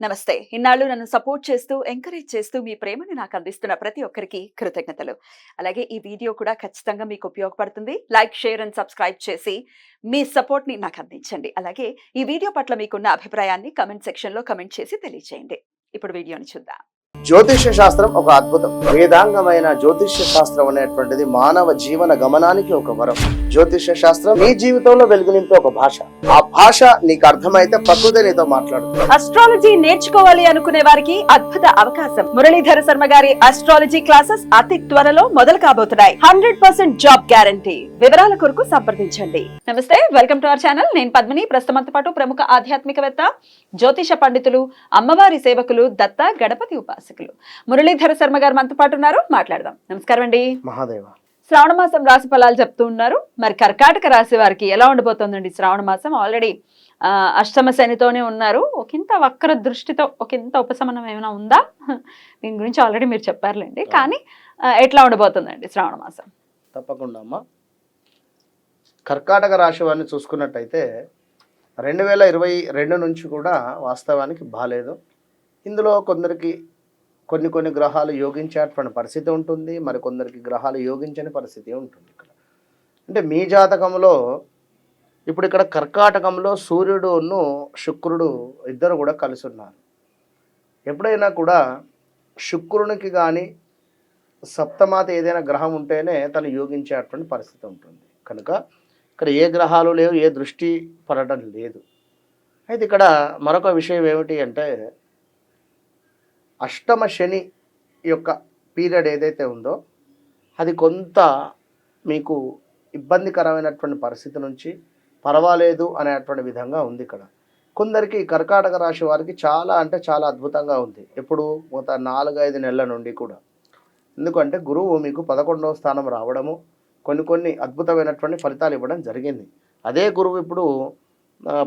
నమస్తే. ఇన్నాళ్ళు నన్ను సపోర్ట్ చేస్తూ, ఎంకరేజ్ చేస్తూ మీ ప్రేమని నాకు అందిస్తున్న ప్రతి ఒక్కరికి కృతజ్ఞతలు. అలాగే ఈ వీడియో కూడా ఖచ్చితంగా మీకు ఉపయోగపడుతుంది. లైక్, షేర్ అండ్ సబ్స్క్రైబ్ చేసి మీ సపోర్ట్‌ని నాకు అందించండి. అలాగే ఈ వీడియో పట్ల మీకున్న అభిప్రాయాన్ని కామెంట్ సెక్షన్‌లో కామెంట్ చేసి తెలియజేయండి. ఇప్పుడు వీడియోని చూద్దాం. జ్యోతిష్య శాస్త్రం ఒక అద్భుతం. వేదాంగమైన జ్యోతిష్య శాస్త్రం అనేటువంటిది మానవ జీవన గమనానికి ఒక వరం. జ్యోతిష్య శాస్త్రం నీ జీవితంలో వెలుగునింపే ఒక భాష. ఆ భాష నీకు అర్థమైతే ప్రకృతి నీతో మాట్లాడుతుంది. అస్ట్రాలజీ నేర్చుకోవాలి అనుకునే వారికి అద్భుత అవకాశం. మురళీధర శర్మ గారి అస్ట్రాలజీ క్లాసెస్ అతి త్వరలో మొదలు కాబోతున్నాయి. 100% జాబ్ గ్యారంటీ. వివరాల కొరకు సంప్రదించండి. నమస్తే, వెల్కమ్ టు అవర్ ఛానల్. నేను పద్మిని. ప్రస్తుతంతో పాటు ప్రముఖ ఆధ్యాత్మికవేత్త, జ్యోతిష పండితులు, అమ్మవారి సేవకులు, దత్త గణపతి ఉపాసకులు మురళీధర శర్మ గారు మనతో పాటు ఉన్నారు. మాట్లాడదాం. నమస్కారం అండి. మహాదేవ. శ్రావణ మాసం రాశి ఫలాలు చెప్తూ ఉన్నారు. మరి కర్కాటక రాశి వారికి ఎలా ఉండబోతోందండి శ్రావణ మాసం? ఆల్రెడీ అష్టమ శనితోనే ఉన్నారు. ఒకంత వక్ర దృష్టితో ఒకంత ఉపశమనం ఏమైనా ఉందా? దీని గురించి ఆల్రెడీ మీరు చెప్పారులేండి. కానీ ఎట్లా ఉండబోతుందండి శ్రావణ మాసం? తప్పకుండా అమ్మా. కర్కాటక రాశి వారిని చూసుకున్నట్టయితే 2022 నుంచి కూడా వాస్తవానికి బాలేదు. ఇందులో కొందరికి కొన్ని గ్రహాలు యోగించేటువంటి పరిస్థితి ఉంటుంది, మరి కొందరికి గ్రహాలు యోగించని పరిస్థితి ఉంటుంది. ఇక్కడ అంటే మీ జాతకంలో ఇప్పుడు ఇక్కడ కర్కాటకంలో సూర్యుడును శుక్రుడు ఇద్దరు కూడా కలిసి ఉన్నారు. ఎప్పుడైనా కూడా శుక్రునికి కానీ సప్తమాత ఏదైనా గ్రహం ఉంటేనే తను యోగించేటువంటి పరిస్థితి ఉంటుంది. కనుక ఇక్కడ ఏ గ్రహాలు లేవు, ఏ దృష్టి పడటం లేదు. అయితే ఇక్కడ మరొక విషయం ఏమిటి అంటే అష్టమ శని యొక్క పీరియడ్ ఏదైతే ఉందో అది కొంత మీకు ఇబ్బందికరమైనటువంటి పరిస్థితి నుంచి పర్వాలేదు అనేటువంటి విధంగా ఉంది. ఇక్కడ కొందరికి కర్కాటక రాశి వారికి చాలా అంటే చాలా అద్భుతంగా ఉంది. ఎప్పుడు గత 4-5 నెలల నుండి కూడా. ఎందుకంటే గురువు మీకు 11వ స్థానం రావడము కొన్ని అద్భుతమైనటువంటి ఫలితాలు ఇవ్వడం జరిగింది. అదే గురువు ఇప్పుడు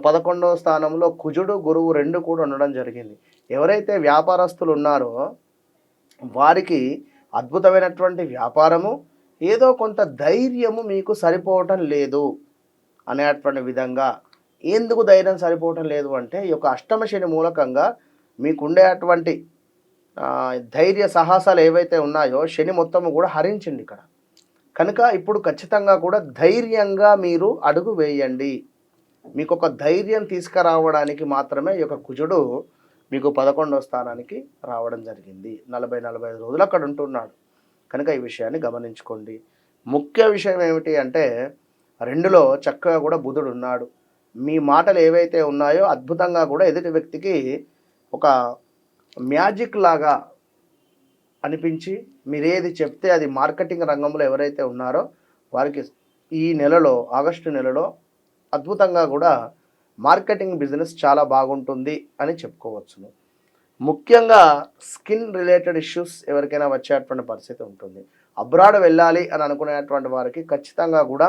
11వ స్థానంలో కుజుడు గురువు 2 కూడా ఉండడం జరిగింది. ఎవరైతే వ్యాపారస్తులు ఉన్నారో వారికి అద్భుతమైనటువంటి వ్యాపారము, ఏదో కొంత ధైర్యము మీకు సరిపోవటం లేదు అనేటువంటి విధంగా. ఎందుకు ధైర్యం సరిపోవటం లేదు అంటే ఈ యొక్క అష్టమ శని మూలకంగా మీకు ఉండేటువంటి ధైర్య సాహసాలు ఏవైతే ఉన్నాయో శని మొత్తము కూడా హరించింది ఇక్కడ. కనుక ఇప్పుడు ఖచ్చితంగా కూడా ధైర్యంగా మీరు అడుగు వేయండి. మీకు ఒక ధైర్యం తీసుకురావడానికి మాత్రమే ఈ యొక్క కుజుడు మీకు 11వ స్థానానికి రావడం జరిగింది. 40-45 రోజులు అక్కడ ఉంటున్నాడు. కనుక ఈ విషయాన్ని గమనించుకోండి. ముఖ్య విషయం ఏమిటి అంటే 2లో చక్కగా కూడా బుధుడు ఉన్నాడు. మీ మాటలు ఏవైతే ఉన్నాయో అద్భుతంగా కూడా ఎదుటి వ్యక్తికి ఒక మ్యాజిక్ లాగా అనిపించి మీరేది చెప్తే అది మార్కెటింగ్ రంగంలో ఎవరైతే ఉన్నారో వారికి ఈ నెలలో ఆగస్టు నెలలో అద్భుతంగా కూడా మార్కెటింగ్ బిజినెస్ చాలా బాగుంటుంది అని చెప్పుకోవచ్చును. ముఖ్యంగా స్కిన్ రిలేటెడ్ ఇష్యూస్ ఎవరికైనా వచ్చేటువంటి పరిస్థితి ఉంటుంది. అబ్రాడ్ వెళ్ళాలి అని అనుకునేటువంటి వారికి ఖచ్చితంగా కూడా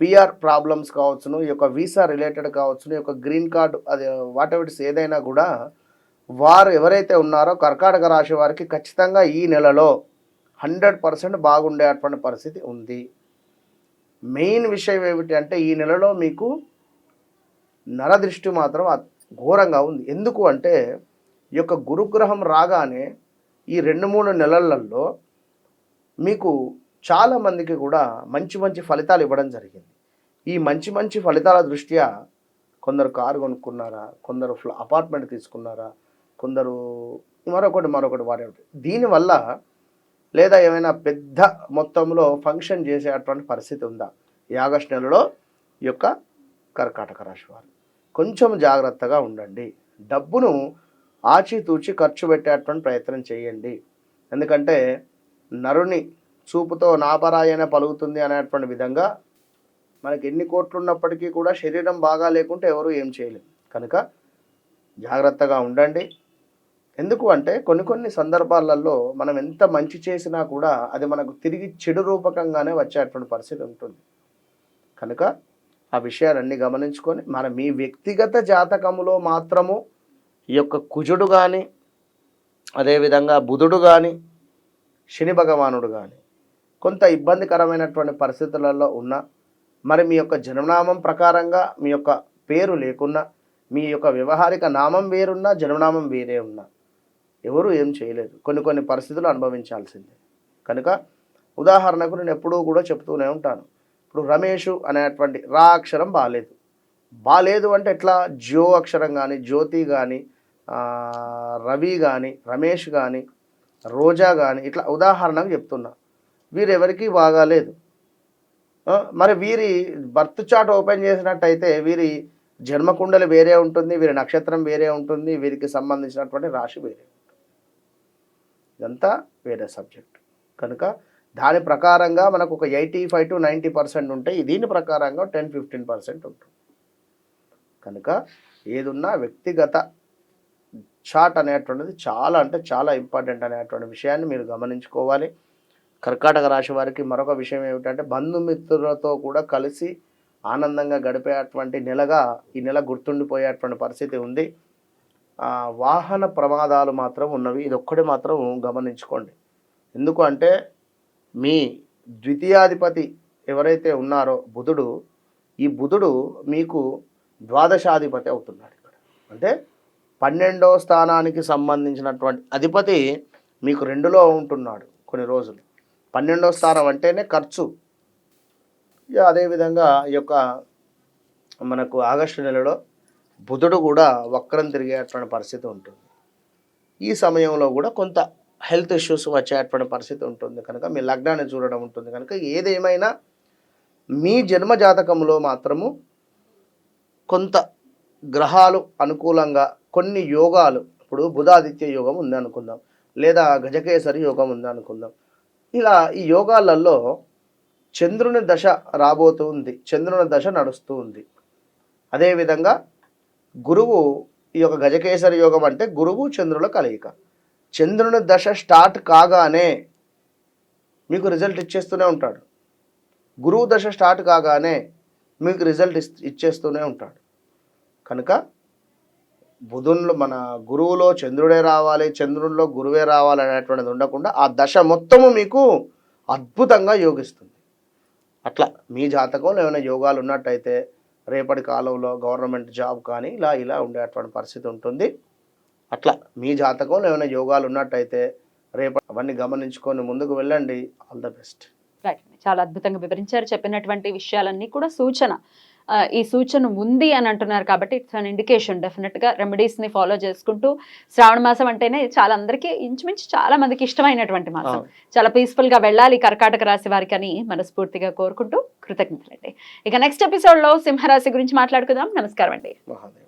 పిఆర్ ప్రాబ్లమ్స్ కావచ్చును, ఈ యొక్క వీసా రిలేటెడ్ కావచ్చును, ఈ యొక్క గ్రీన్ కార్డు అది వాటెవర్స్ ఏదైనా కూడా వారు ఎవరైతే ఉన్నారో కర్కాటక రాశి వారికి ఖచ్చితంగా ఈ నెలలో 100% బాగుండేటువంటి పరిస్థితి ఉంది. మెయిన్ విషయం ఏమిటి అంటే ఈ నెలలో మీకు నరదృష్టి మాత్రం ఘోరంగా ఉంది. ఎందుకు అంటే ఈ యొక్క గురుగ్రహం రాగానే ఈ 2-3 నెలలలో మీకు చాలామందికి కూడా మంచి ఫలితాలు ఇవ్వడం జరిగింది. ఈ మంచి ఫలితాల దృష్ట్యా కొందరు కారు కొనుక్కున్నారా, కొందరు అపార్ట్మెంట్ తీసుకున్నారా, కొందరు మరొకటి వాడేవి. దీనివల్ల లేదా ఏమైనా పెద్ద మొత్తంలో ఫంక్షన్ చేసేటువంటి పరిస్థితి ఉందా ఈ ఆగస్టు నెలలో? ఈ యొక్క కర్కాటక రాశి వారు కొంచెం జాగ్రత్తగా ఉండండి. డబ్బును ఆచితూచి ఖర్చు పెట్టేటువంటి ప్రయత్నం చేయండి. ఎందుకంటే నరుని చూపుతో నాపరాయన పలుకుతుంది అనేటువంటి విధంగా మనకి ఎన్ని కోట్లు ఉన్నప్పటికీ కూడా శరీరం బాగా లేకుంటే ఎవరు ఏం చేయలేరు. కనుక జాగ్రత్తగా ఉండండి. ఎందుకు అంటే కొన్ని సందర్భాలలో మనం ఎంత మంచి చేసినా కూడా అది మనకు తిరిగి చెడు రూపకంగానే వచ్చేటువంటి పరిస్థితి ఉంటుంది. కనుక ఆ విషయాలన్నీ గమనించుకొని మీ వ్యక్తిగత జాతకములో మాత్రము ఈ యొక్క కుజుడు కానీ, అదేవిధంగా బుధుడు కానీ, శని భగవానుడు కానీ కొంత ఇబ్బందికరమైనటువంటి పరిస్థితులలో ఉన్న, మరి మీ యొక్క జన్మనామం ప్రకారంగా మీ యొక్క పేరు లేకున్నా, మీ యొక్క వ్యవహారిక నామం వేరున్నా జన్మనామం వేరే ఉన్నా ఎవరు ఏం చేయలేదు, కొన్ని పరిస్థితులు అనుభవించాల్సిందే. కనుక ఉదాహరణకు నేను ఎప్పుడూ కూడా చెప్తూనే ఉంటాను. ఇప్పుడు రమేష్ అనేటువంటి రా అక్షరం బాలేదు అంటే ఎట్లా, జో అక్షరం కానీ, జ్యోతి కానీ, రవి కానీ, రమేష్ కానీ, రోజా కానీ, ఇట్లా ఉదాహరణకు చెప్తున్నా. వీరెవరికి బాగాలేదు. మరి వీరి బర్త్ చార్ట్ ఓపెన్ చేసినట్టయితే వీరి జన్మకుండలి వేరే ఉంటుంది, వీరి నక్షత్రం వేరే ఉంటుంది, వీరికి సంబంధించినటువంటి రాశి వేరే ఉంటుంది. ఇదంతా వేరే సబ్జెక్ట్. కనుక దాని ప్రకారంగా మనకు ఒక 85 to 90% ఉంటాయి, దీని ప్రకారంగా 10-15% ఉంటుంది. కనుక ఏదున్నా వ్యక్తిగత చార్ట్ అనేటువంటిది చాలా అంటే చాలా ఇంపార్టెంట్ అనేటువంటి విషయాన్ని మీరు గమనించుకోవాలి. కర్కాటక రాశి వారికి మరొక విషయం ఏమిటంటే బంధుమిత్రులతో కూడా కలిసి ఆనందంగా గడిపేటువంటి నెలగా ఈ నెల గుర్తుండిపోయేటువంటి పరిస్థితి ఉంది. వాహన ప్రమాదాలు మాత్రం ఉన్నవి, ఇది ఒక్కటి మాత్రం గమనించుకోండి. ఎందుకు అంటే మీ ద్వితీయాధిపతి ఎవరైతే ఉన్నారో బుధుడు, ఈ బుధుడు మీకు ద్వాదశాధిపతి అవుతున్నాడు. ఇక్కడ అంటే 12వ స్థానానికి సంబంధించినటువంటి అధిపతి మీకు 2లో ఉంటున్నాడు కొన్ని రోజులు. 12వ స్థానం అంటేనే ఖర్చు. అదేవిధంగా ఈ యొక్క మనకు ఆగస్టు నెలలో బుధుడు కూడా వక్రం తిరిగేటువంటి పరిస్థితి ఉంటుంది. ఈ సమయంలో కూడా కొంత హెల్త్ ఇష్యూస్ వచ్చేటువంటి పరిస్థితి ఉంటుంది. కనుక మీ లగ్నాన్ని చూడడం ఉంటుంది. కనుక ఏదేమైనా మీ జన్మ జాతకంలో మాత్రము కొంత గ్రహాలు అనుకూలంగా కొన్ని యోగాలు, ఇప్పుడు బుధాదిత్య యోగం ఉంది అనుకుందాం, లేదా గజకేసరి యోగం ఉంది అనుకుందాం. ఇలా ఈ యోగాలలో చంద్రుని దశ రాబోతుంది, చంద్రుని దశ నడుస్తూ ఉంది. అదేవిధంగా గురువు, ఈ యొక్క గజకేసరి యోగం అంటే గురువు చంద్రుల కలయిక. చంద్రుని దశ స్టార్ట్ కాగానే మీకు రిజల్ట్ ఇచ్చేస్తూనే ఉంటాడు. గురువు దశ స్టార్ట్ కాగానే మీకు రిజల్ట్ ఇచ్చేస్తూనే ఉంటాడు. కనుక బుధునిలో మన గురువులో చంద్రుడే రావాలి, చంద్రుడిలో గురువే రావాలి అనేటువంటిది ఉండకుండా ఆ దశ మొత్తము మీకు అద్భుతంగా యోగిస్తుంది. అట్లా మీ జాతకంలో ఏమైనా యోగాలు ఉన్నట్టయితే రేపటి కాలంలో గవర్నమెంట్ జాబ్ కానీ ఇలా ఉండేటువంటి పరిస్థితి ఉంటుంది. అట్లా మీ జాతకంలో ఏమైనా యోగాలు ఉన్నట్టయితే రేపటి అవన్నీ గమనించుకొని ముందుకు వెళ్ళండి. All the best. రైట్, చాలా అద్భుతంగా వివరించారు. చెప్పినటువంటి విషయాలన్నీ కూడా సూచన, ఈ సూచన ఉంది అని అంటున్నారు కాబట్టి ఇట్స్ అన్ ఇండికేషన్. డెఫినెట్గా రెమెడీస్ని ఫాలో చేసుకుంటూ, శ్రావణ మాసం అంటేనే చాలా అందరికీ ఇంచుమించు చాలా మందికి ఇష్టమైనటువంటి మాసం, చాలా పీస్ఫుల్గా వెళ్ళాలి కర్కాటక రాశి వారికి అని మనస్ఫూర్తిగా కోరుకుంటూ కృతజ్ఞతలండి. ఇక నెక్స్ట్ ఎపిసోడ్లో సింహరాశి గురించి మాట్లాడుకుందాం. నమస్కారం అండి. మహాదేవ్.